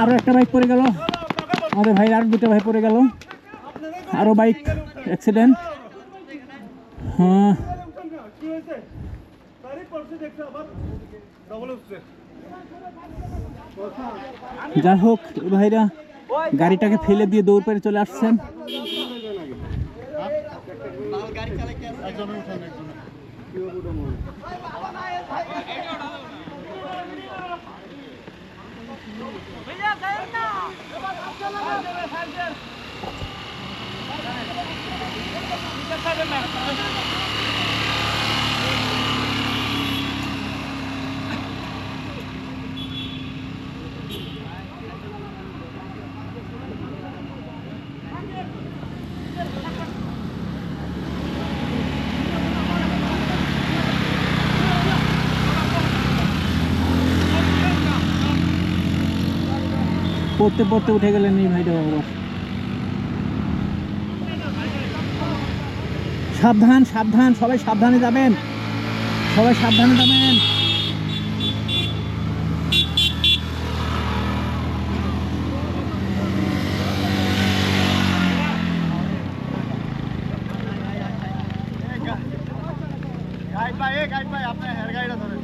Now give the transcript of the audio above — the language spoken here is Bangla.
আরো একটা বাইক পড়ে গেল, আমাদের ভাই আর দুটো ভাই পড়ে গেল, আরো বাইক অ্যাক্সিডেন্ট। হ্যাঁ যাই হোক, ভাইরা গাড়িটাকে ফেলে দিয়ে দৌড় পেরে চলে আসছেন। পড়তে পড়তে উঠে গেলেন এই ভাইটা আবার। সাবধান সাবধান, সবাই সাবধানে যাবেন, সবাই সাবধানে যাবেন। গাইড ভাই আপনার হেয়ার গাইডটা ধরেন।